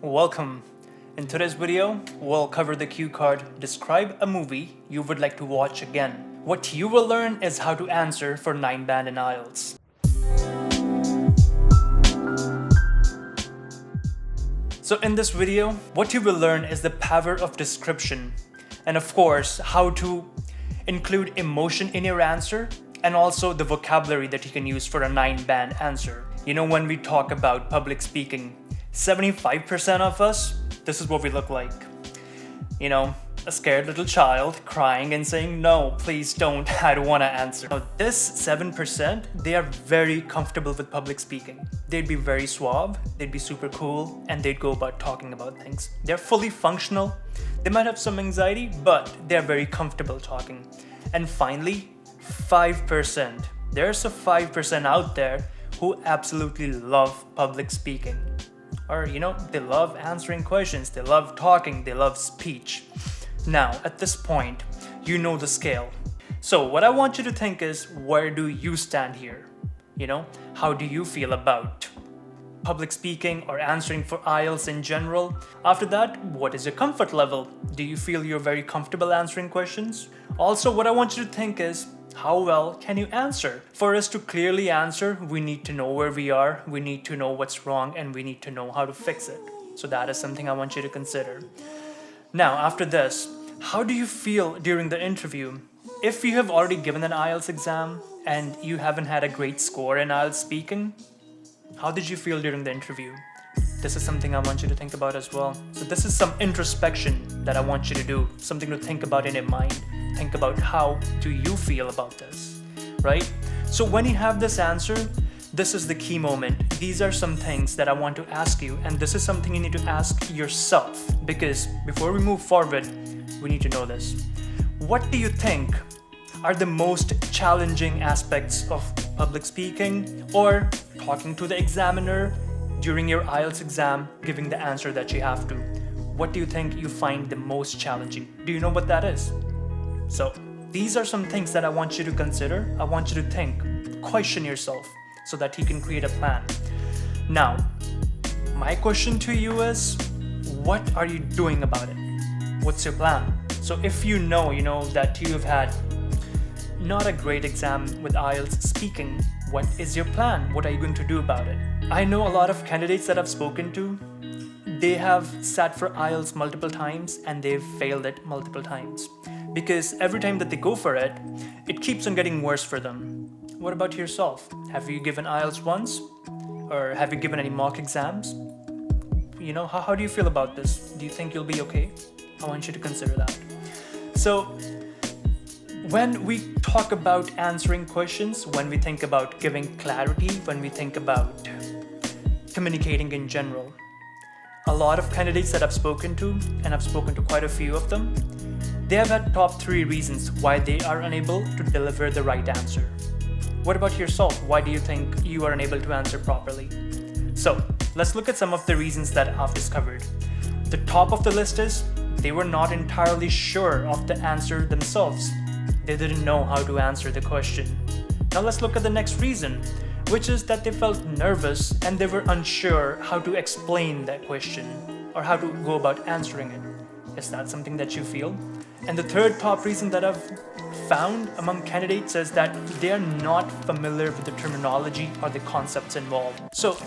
welcome. In today's video, we'll cover the cue card, describe a movie you would like to watch again. What you will learn is how to answer for 9 band in IELTS. So in this video, what you will learn is the power of description and of course, how to include emotion in your answer and also the vocabulary that you can use for a 9 band answer. You know, when we talk about public speaking, 75% of us, this is what we look like. You know, a scared little child crying and saying, no, please don't, I don't want to answer. Now, this 7%, they are very comfortable with public speaking. They'd be very suave, they'd be super cool, and they'd go about talking about things. They're fully functional. They might have some anxiety, but they're very comfortable talking. And finally, 5%. There's a 5% out there who absolutely love public speaking. Or, you know, they love answering questions, they love talking, they love speech. Now, at this point, you know the scale. So what I want you to think is, where do you stand here? You know, how do you feel about public speaking or answering for IELTS in general? After that, what is your comfort level? Do you feel you're very comfortable answering questions? Also, what I want you to think is, how well can you answer? For us to clearly answer, we need to know where we are, we need to know what's wrong, and we need to know how to fix it. So that is something I want you to consider. Now, after this, how do you feel during the interview? If you have already given an IELTS exam and you haven't had a great score in IELTS speaking, how did you feel during the interview? This is something I want you to think about as well. So this is some introspection that I want you to do, something to think about in your mind. Think about how do you feel about this, right? So when you have this answer, this is the key moment. These are some things that I want to ask you, and this is something you need to ask yourself, because before we move forward, we need to know this. What do you think are the most challenging aspects of public speaking or talking to the examiner during your IELTS exam, giving the answer that you have to? What do you think you find the most challenging? Do you know what that is? So these are some things that I want you to consider. I want you to think, question yourself so that you can create a plan. Now, my question to you is, what are you doing about it? What's your plan? So if you know that you have had not a great exam with IELTS speaking, what is your plan? What are you going to do about it? I know a lot of candidates that I've spoken to, they have sat for IELTS multiple times and they've failed it multiple times. Because every time that they go for it, it keeps on getting worse for them. What about yourself? Have you given IELTS once? Or have you given any mock exams? You know, how do you feel about this? Do you think you'll be okay? I want you to consider that. So, when we talk about answering questions, when we think about giving clarity, when we think about communicating in general, a lot of candidates that I've spoken to, and I've spoken to quite a few of them, they have had top 3 reasons why they are unable to deliver the right answer. What about yourself? Why do you think you are unable to answer properly? So, let's look at some of the reasons that I've discovered. The top of the list is, they were not entirely sure of the answer themselves. They didn't know how to answer the question. Now let's look at the next reason, which is that they felt nervous and they were unsure how to explain that question or how to go about answering it. Is that something that you feel? And the third top reason that I've found among candidates is that they are not familiar with the terminology or the concepts involved. So,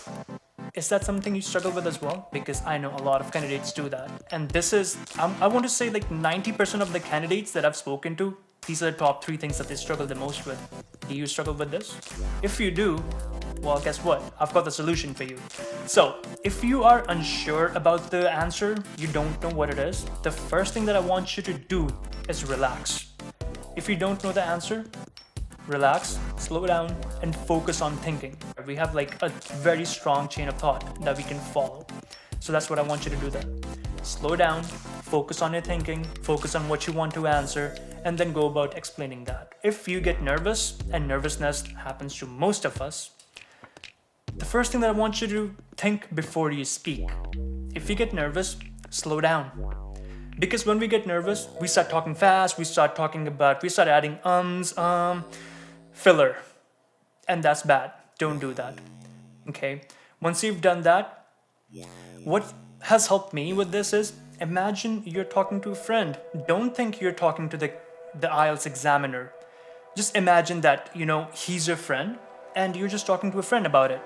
is that something you struggle with as well? Because I know a lot of candidates do that. And this is, I want to say like 90% of the candidates that I've spoken to, these are the top 3 things that they struggle the most with. Do you struggle with this? If you do, well, guess what? I've got the solution for you. So, if you are unsure about the answer, you don't know what it is, the first thing that I want you to do is relax. If you don't know the answer, relax, slow down, and focus on thinking. We have like a very strong chain of thought that we can follow. So that's what I want you to do then. Slow down, focus on your thinking, focus on what you want to answer, and then go about explaining that. If you get nervous, and nervousness happens to most of us, the first thing that I want you to think before you speak. If you get nervous, slow down. Because when we get nervous, we start talking fast, we start adding filler. And that's bad. Don't do that. Okay? Once you've done that, what has helped me with this is, imagine you're talking to a friend. Don't think you're talking to the IELTS examiner. Just imagine that, he's your friend and you're just talking to a friend about it.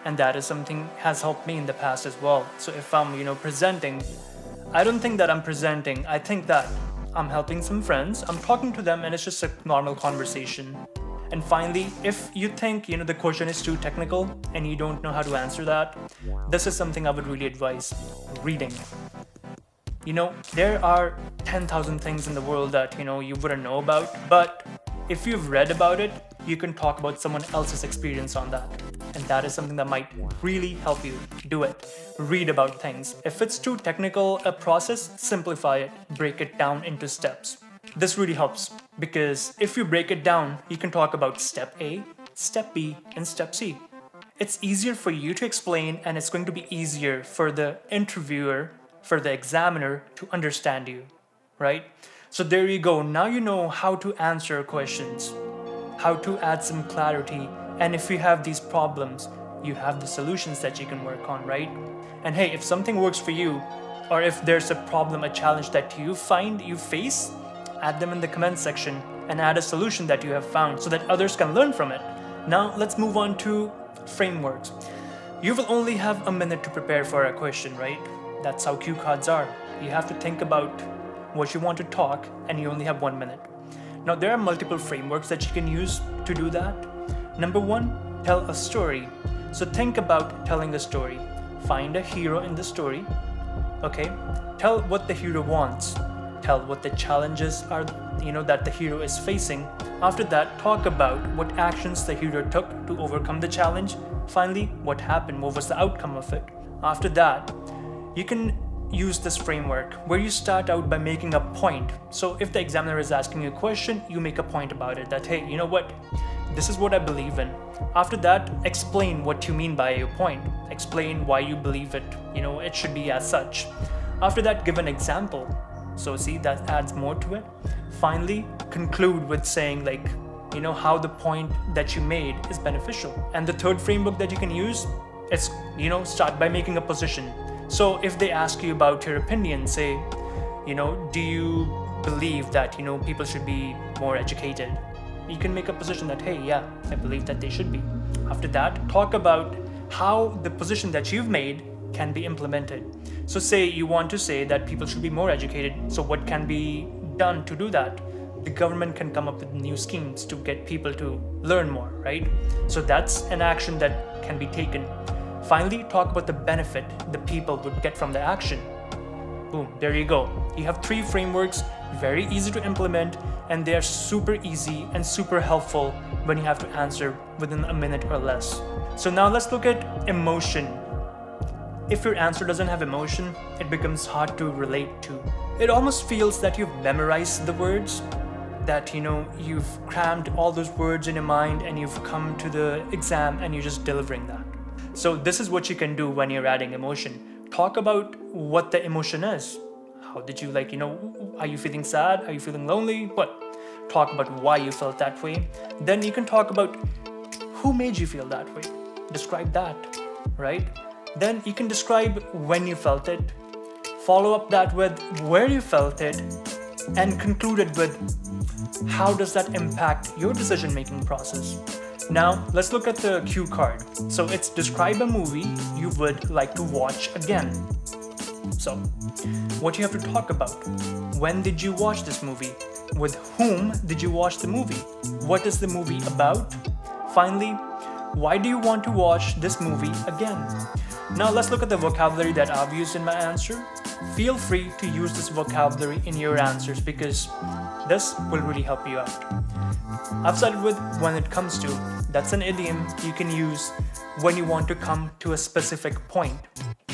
And that is something has helped me in the past as well. So if I'm, presenting, I don't think that I'm presenting. I think that I'm helping some friends. I'm talking to them and it's just a normal conversation. And finally, if you think, the question is too technical and you don't know how to answer that, this is something I would really advise: reading. There are 10,000 things in the world that, you wouldn't know about, but if you've read about it, you can talk about someone else's experience on that. And that is something that might really help you. Do it. Read about things. If it's too technical a process, simplify it. Break it down into steps. This really helps because if you break it down, you can talk about step A, step B, and step C. It's easier for you to explain, and it's going to be easier for the interviewer, for the examiner to understand you, right? So there you go. Now you know how to answer questions, how to add some clarity. And if you have these problems, you have the solutions that you can work on, right? And hey, if something works for you, or if there's a problem, a challenge that you face, add them in the comment section and add a solution that you have found so that others can learn from it. Now let's move on to frameworks. You will only have a minute to prepare for a question, right? That's how cue cards are. You have to think about what you want to talk and you only have 1 minute. Now there are multiple frameworks that you can use to do that. Number 1, tell a story. So think about telling a story. Find a hero in the story. Okay, tell what the hero wants. Tell what the challenges are, that the hero is facing. After that, talk about what actions the hero took to overcome the challenge. Finally, what happened, what was the outcome of it. After that, you can use this framework where you start out by making a point. So if the examiner is asking you a question, you make a point about it that, hey, you know what? This is what I believe in. After that, explain what you mean by your point. Explain why you believe it. It should be as such. After that, give an example. So see, that adds more to it. Finally, conclude with saying how the point that you made is beneficial. And the third framework that you can use is, start by making a position. So if they ask you about your opinion, say, do you believe that, people should be more educated? You can make a position that, hey, yeah, I believe that they should be. After that, talk about how the position that you've made can be implemented. So say you want to say that people should be more educated. So what can be done to do that? The government can come up with new schemes to get people to learn more, right? So that's an action that can be taken. Finally, talk about the benefit the people would get from the action. Boom, there you go. You have 3 frameworks, very easy to implement, and they are super easy and super helpful when you have to answer within a minute or less. So now let's look at emotion. If your answer doesn't have emotion, it becomes hard to relate to. It almost feels that you've memorized the words, that you've crammed all those words in your mind and you've come to the exam and you're just delivering that. So this is what you can do when you're adding emotion. Talk about what the emotion is. How did you are you feeling sad? Are you feeling lonely? What? Talk about why you felt that way. Then you can talk about who made you feel that way. Describe that, right? Then you can describe when you felt it. Follow up that with where you felt it, and conclude it with how does that impact your decision-making process. Now, let's look at the cue card. So it's describe a movie you would like to watch again. So, what you have to talk about. When did you watch this movie? With whom did you watch the movie? What is the movie about? Finally, why do you want to watch this movie again? Now let's look at the vocabulary that I've used in my answer. Feel free to use this vocabulary in your answers because this will really help you out. I've started with when it comes to. That's an idiom you can use when you want to come to a specific point.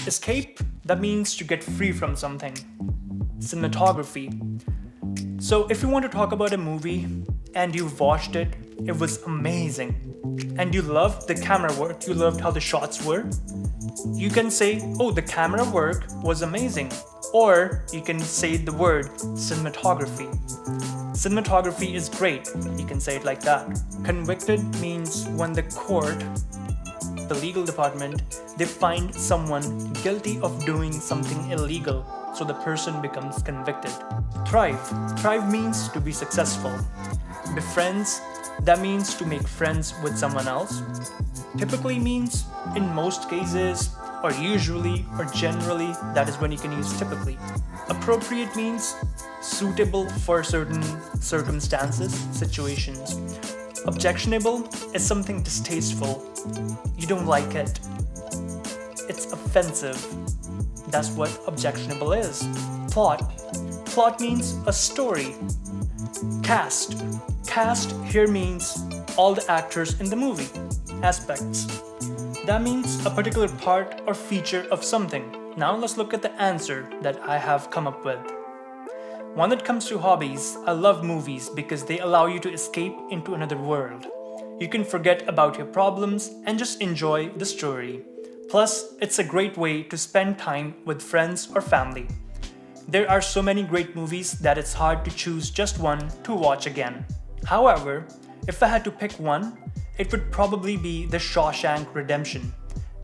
Escape, that means to get free from something. Cinematography. So if you want to talk about a movie and you've watched it, it was amazing, and you loved the camera work, you loved how the shots were, you can say, oh, the camera work was amazing. Or you can say the word cinematography. Cinematography is great. You can say it like that. Convicted means when the court the legal department, they find someone guilty of doing something illegal, so the person becomes convicted. Thrive. Thrive means to be successful. Befriends, that means to make friends with someone else. Typically means in most cases, or usually, or generally, that is when you can use typically. Appropriate means suitable for certain circumstances, situations. Objectionable is something distasteful. You don't like it. It's offensive. That's what objectionable is. Plot. Plot means a story. Cast. Cast here means all the actors in the movie. Aspects. That means a particular part or feature of something. Now let's look at the answer that I have come up with. When it comes to hobbies, I love movies because they allow you to escape into another world. You can forget about your problems and just enjoy the story. Plus, it's a great way to spend time with friends or family. There are so many great movies that it's hard to choose just one to watch again. However, if I had to pick one, it would probably be The Shawshank Redemption.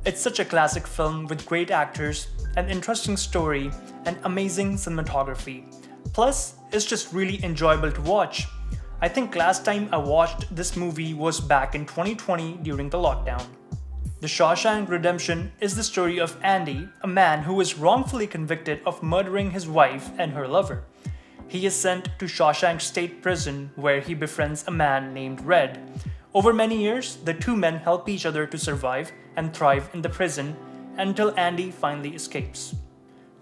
It's such a classic film with great actors, an interesting story, and amazing cinematography. Plus, it's just really enjoyable to watch. I think last time I watched this movie was back in 2020 during the lockdown. The Shawshank Redemption is the story of Andy, a man who was wrongfully convicted of murdering his wife and her lover. He is sent to Shawshank State Prison where he befriends a man named Red. Over many years, the two men help each other to survive and thrive in the prison until Andy finally escapes.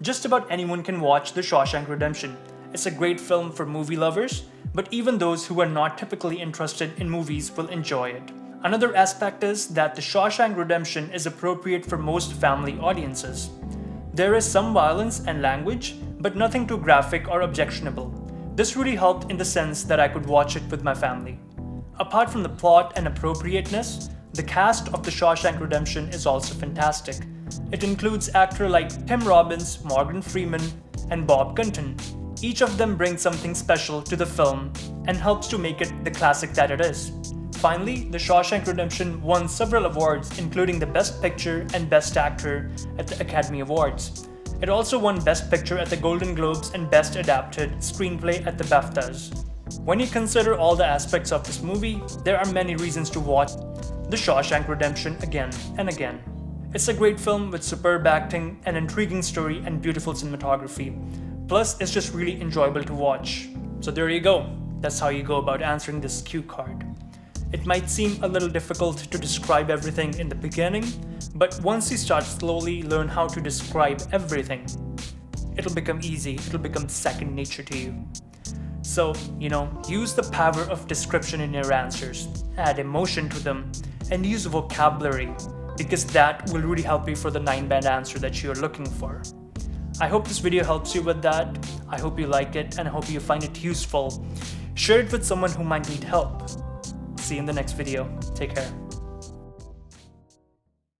Just about anyone can watch The Shawshank Redemption. It's a great film for movie lovers, but even those who are not typically interested in movies will enjoy it. Another aspect is that The Shawshank Redemption is appropriate for most family audiences. There is some violence and language, but nothing too graphic or objectionable. This really helped in the sense that I could watch it with my family. Apart from the plot and appropriateness, the cast of The Shawshank Redemption is also fantastic. It includes actors like Tim Robbins, Morgan Freeman, and Bob Gunton. Each of them brings something special to the film and helps to make it the classic that it is. Finally, The Shawshank Redemption won several awards, including the Best Picture and Best Actor at the Academy Awards. It also won Best Picture at the Golden Globes and Best Adapted Screenplay at the BAFTAs. When you consider all the aspects of this movie, there are many reasons to watch The Shawshank Redemption again and again. It's a great film with superb acting, an intriguing story, and beautiful cinematography. Plus, it's just really enjoyable to watch. So there you go. That's how you go about answering this cue card. It might seem a little difficult to describe everything in the beginning, but once you start slowly learn how to describe everything, it'll become easy, it'll become second nature to you. So, use the power of description in your answers, add emotion to them, and use vocabulary, because that will really help you for the 9-band answer that you're looking for. I hope this video helps you with that. I hope you like it, and I hope you find it useful. Share it with someone who might need help. See you in the next video. Take care.